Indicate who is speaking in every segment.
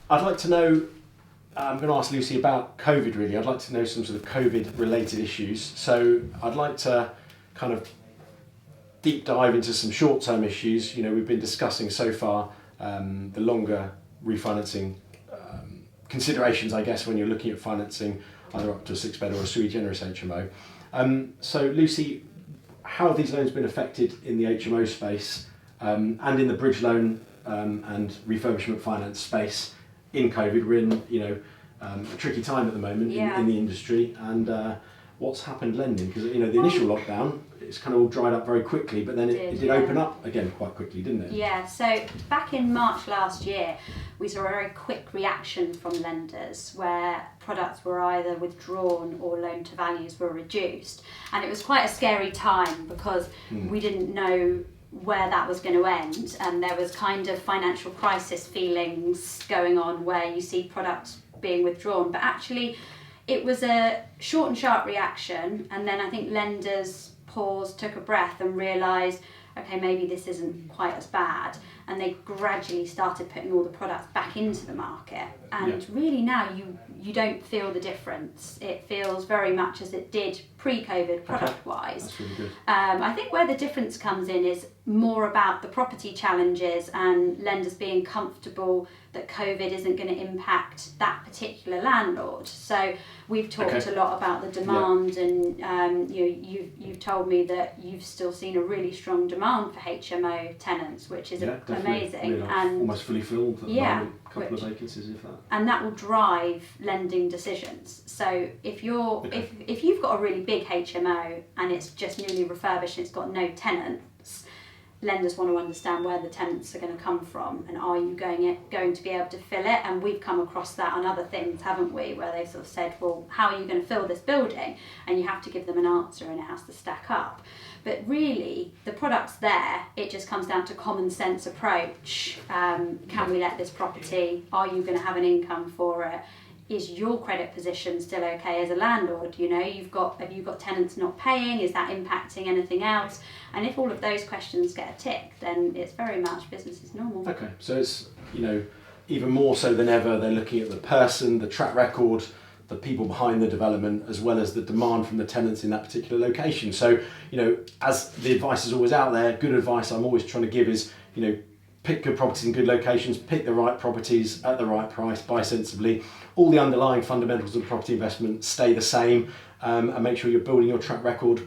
Speaker 1: I'd like to know, I'm going to ask Lucy about COVID really. I'd like to know some sort of COVID related issues. So I'd like to kind of deep dive into some short-term issues. You know, we've been discussing so far the longer refinancing considerations, I guess, when you're looking at financing either up to a 6-bed or a sui generis HMO. So Lucy, how have these loans been affected in the HMO space and in the bridge loan and refurbishment finance space in COVID? We're in, a tricky time at the moment in the industry, and what's happened lending? Because, the initial lockdown, it's kind of all dried up very quickly, but then it did open up again quite quickly, didn't it?
Speaker 2: Yeah, so back in March last year, we saw a very quick reaction from lenders where products were either withdrawn or loan to values were reduced. And it was quite a scary time because we didn't know where that was going to end, and there was kind of financial crisis feelings going on where you see products being withdrawn. But actually, it was a short and sharp reaction, and then I think lenders paused, took a breath and realised, okay, maybe this isn't quite as bad, and they gradually started putting all the products back into the market. And really now you don't feel the difference. It feels very much as it did pre-COVID product-wise.
Speaker 1: That's really good.
Speaker 2: I think where the difference comes in is more about the property challenges and lenders being comfortable that COVID isn't going to impact that particular landlord. So we've talked a lot about the demand, and you've told me that you've still seen a really strong demand for HMO tenants, which is amazing.
Speaker 1: And almost fully filled at the moment, a couple of vacancies if that.
Speaker 2: And that will drive lending decisions. So if you've got a really big HMO and it's just newly refurbished and it's got no tenants, lenders want to understand where the tenants are going to come from, and are you going to be able to fill it? And we've come across that on other things, haven't we, where they've sort of said, well, how are you going to fill this building? And you have to give them an answer and it has to stack up. But really, the product's there, it just comes down to common sense approach. Can we let this property? Are you going to have an income for it? Is your credit position still okay as a landlord? Have you got tenants not paying? Is that impacting anything else? And if all of those questions get a tick, then it's very much business as normal.
Speaker 1: Okay, so it's, even more so than ever, they're looking at the person, the track record, the people behind the development, as well as the demand from the tenants in that particular location. So, as the advice is always out there, good advice I'm always trying to give is, pick good properties in good locations, pick the right properties at the right price, buy sensibly. All the underlying fundamentals of property investment stay the same, and make sure you're building your track record,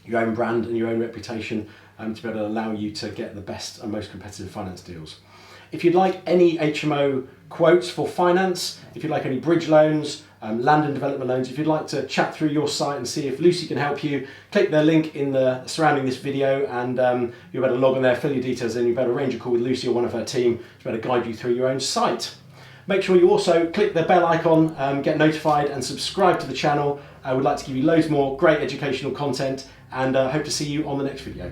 Speaker 1: your own brand and your own reputation to be able to allow you to get the best and most competitive finance deals. If you'd like any HMO quotes for finance, if you'd like any bridge loans, land and development loans, if you'd like to chat through your site and see if Lucy can help you, click the link in the surrounding this video, and you'll be able to log on there, fill your details in, you'll be able to arrange a call with Lucy or one of her team to be able to guide you through your own site. Make sure you also click the bell icon, get notified and subscribe to the channel. I would like to give you loads more great educational content, and hope to see you on the next video.